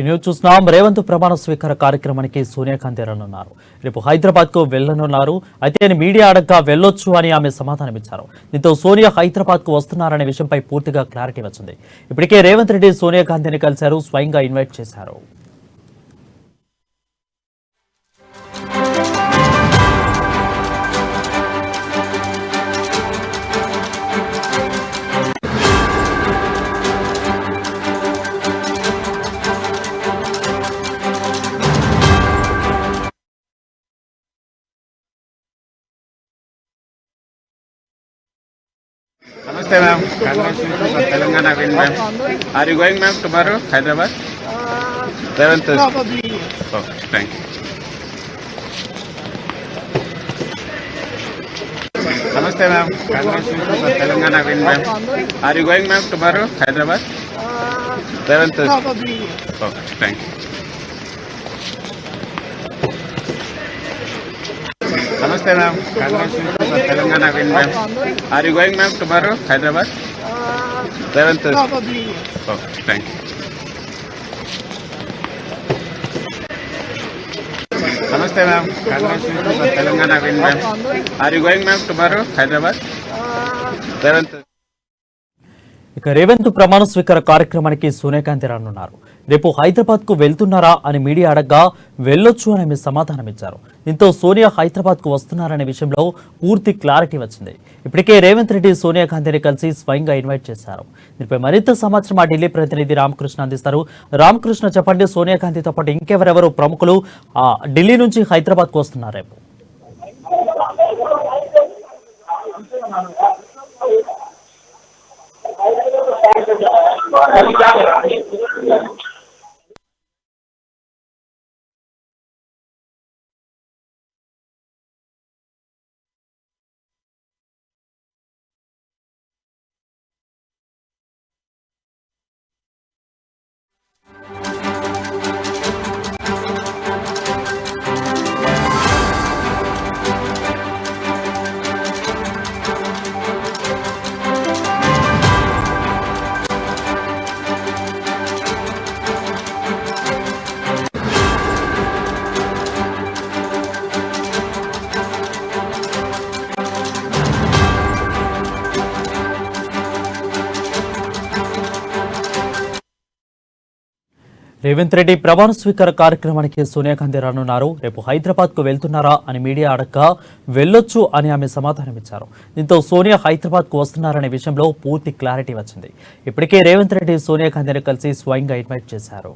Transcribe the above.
News చూస్తున్నాం. రేవంత్ ప్రమాణ స్వీకార కార్యక్రమానికి సోనియా గాంధీ రానున్నారు. రేపు హైదరాబాద్ కు వెళ్లనున్నారు. అయితే మీడియా అడగ్గా వెళ్లొచ్చు అని ఆమె సమాధానమిచ్చారు. దీంతో సోనియా హైదరాబాద్ కు వస్తున్నారనే విషయంపై పూర్తిగా క్లారిటీ వచ్చింది. ఇప్పటికే రేవంత్ రెడ్డి సోనియా గాంధీని కలిశారు, స్వయంగా ఇన్వైట్ చేశారు. Namaste ma'am, congratulations for Telangana win ma'am. Are you going ma'am tomorrow, Hyderabad? Probably. Okay, thank you. Namaste ma'am, congratulations for Telangana win ma'am. Are you going ma'am tomorrow, Hyderabad? Probably. Okay, thank you. Namaste ma'am, congratulations for Telangana win ma'am. Are you going ma'am tomorrow, Hyderabad? Probably. Okay, thank you. Namaste ma'am, congratulations for Telangana win ma'am. Are you going ma'am tomorrow, Hyderabad? ఇక రేవంత్ ప్రమాణ స్వీకార కార్యక్రమానికి సోనియా గాంధీ రానున్నారు. రేపు హైదరాబాద్ కు వెళ్తున్నారా అని media అడగ్గా వెళ్లొచ్చు అని ఆమె సమాధానమిచ్చారు. దీంతో సోనియా హైదరాబాద్ కు వస్తున్నారనే విషయంలో పూర్తి క్లారిటీ వచ్చింది. ఇప్పటికే రేవంత్ రెడ్డి సోనియా గాంధీని కలిసి స్వయంగా ఇన్వైట్ చేశారు. దీనిపై మరింత సమాచారం మా ఢిల్లీ ప్రతినిధి రామకృష్ణ అందిస్తారు. రామకృష్ణ, చెప్పండి, సోనియా గాంధీతో పాటు ఇంకెవరెవరు ప్రముఖులు ఢిల్లీ నుంచి హైదరాబాద్ కు వస్తున్నారు రేపు? రేవంత్ రెడ్డి ప్రమాణ స్వీకార కార్యక్రమానికి సోనియా గాంధీ రానున్నారు. రేపు హైదరాబాద్ కు వెళ్తున్నారా అని మీడియా అడగ్గా వెళ్లొచ్చు అని ఆమె సమాధానమిచ్చారు. దీంతో సోనియా హైదరాబాద్ కు వస్తున్నారనే విషయంలో పూర్తి క్లారిటీ వచ్చింది. ఇప్పటికే రేవంత్ రెడ్డి సోనియా గాంధీని కలిసి స్వయంగా ఇన్వైట్ చేశారు.